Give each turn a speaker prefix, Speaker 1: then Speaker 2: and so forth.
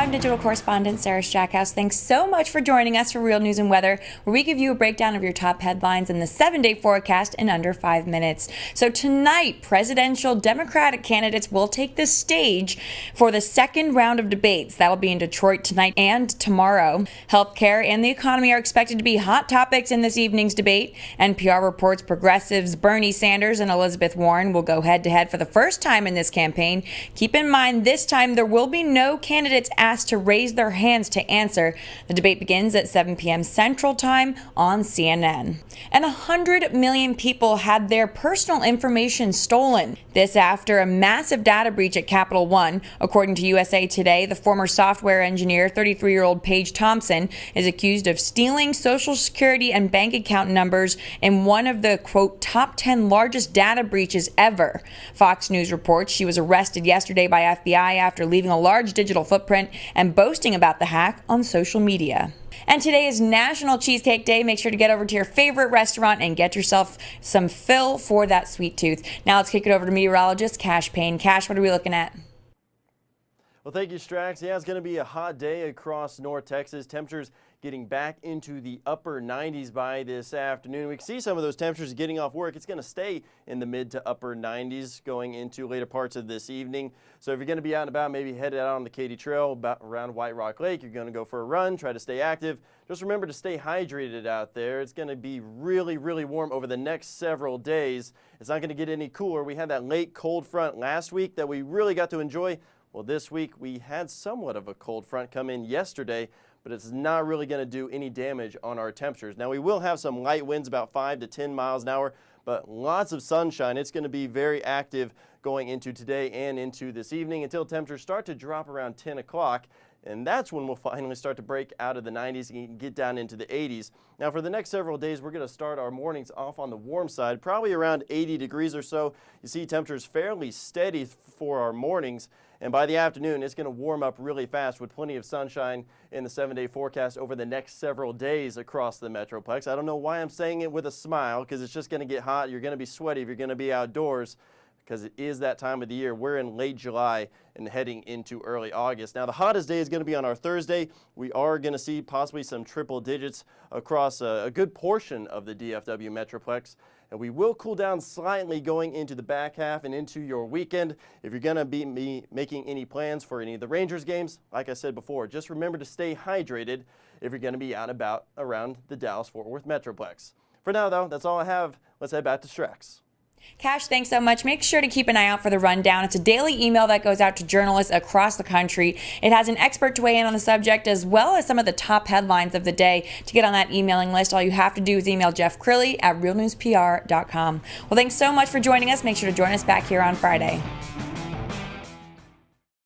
Speaker 1: I'm digital correspondent Sarah Strackhouse. Thanks so much for joining us for Real News and Weather, where we give you a breakdown of your top headlines in the 7-day forecast in under 5 minutes. So tonight, presidential Democratic candidates will take the stage for the second round of debates. That'll be in Detroit tonight and tomorrow. Healthcare and the economy are expected to be hot topics in this evening's debate. NPR reports progressives Bernie Sanders and Elizabeth Warren will go head-to-head for the first time in this campaign. Keep in mind, this time there will be no candidates asked to raise their hands to answer. The debate begins at 7 p.m. Central Time on CNN. And 100 million people had their personal information stolen. This after a massive data breach at Capital One. According to USA Today, the former software engineer, 33-year-old Paige Thompson, is accused of stealing Social Security and bank account numbers in one of the, quote, top 10 largest data breaches ever. Fox News reports she was arrested yesterday by FBI after leaving a large digital footprint and boasting about the hack on social media. And today is National Cheesecake Day. Make sure to get over to your favorite restaurant and get yourself some fill for that sweet tooth. Now let's kick it over to meteorologist Payne. Cash, what are we looking at?
Speaker 2: Well, thank you, Strax. Yeah, it's going to be a hot day across North Texas. Temperatures getting back into the upper 90s by this afternoon. We can see some of those temperatures getting off work. It's going to stay in the mid to upper 90s going into later parts of this evening. So if you're going to be out and about, maybe headed out on the Katy Trail around White Rock Lake, you're going to go for a run, try to stay active. Just remember to stay hydrated out there. It's going to be really, really warm over the next several days. It's not going to get any cooler. We had that late cold front last week that we really got to enjoy. Well, this week we had somewhat of a cold front come in yesterday, but it's not really going to do any damage on our temperatures. Now, we will have some light winds, about 5 to 10 miles an hour, but lots of sunshine. It's going to be very active going into today and into this evening until temperatures start to drop around 10 o'clock. And that's when we'll finally start to break out of the 90s and get down into the 80s. Now, for the next several days, we're going to start our mornings off on the warm side, probably around 80 degrees or so. You see temperatures fairly steady for our mornings. And by the afternoon, it's going to warm up really fast with plenty of sunshine in the 7-day forecast over the next several days across the Metroplex. I don't know why I'm saying it with a smile, because it's just going to get hot. You're going to be sweaty if you're going to be outdoors, because it is that time of the year. We're in late July and heading into early August. Now, the hottest day is going to be on our Thursday. We are going to see possibly some triple digits across a good portion of the DFW Metroplex. And we will cool down slightly going into the back half and into your weekend. If you're going to be making any plans for any of the Rangers games, like I said before, just remember to stay hydrated if you're going to be out and about around the Dallas-Fort Worth Metroplex. For now, though, that's all I have. Let's head back to Strax.
Speaker 1: Cash, thanks so much. Make sure to keep an eye out for the rundown. It's a daily email that goes out to journalists across the country. It has an expert to weigh in on the subject, as well as some of the top headlines of the day. To get on that emailing list, all you have to do is email Jeff Crilly at realnewspr.com. Well, thanks so much for joining us. Make sure to join us back here on Friday.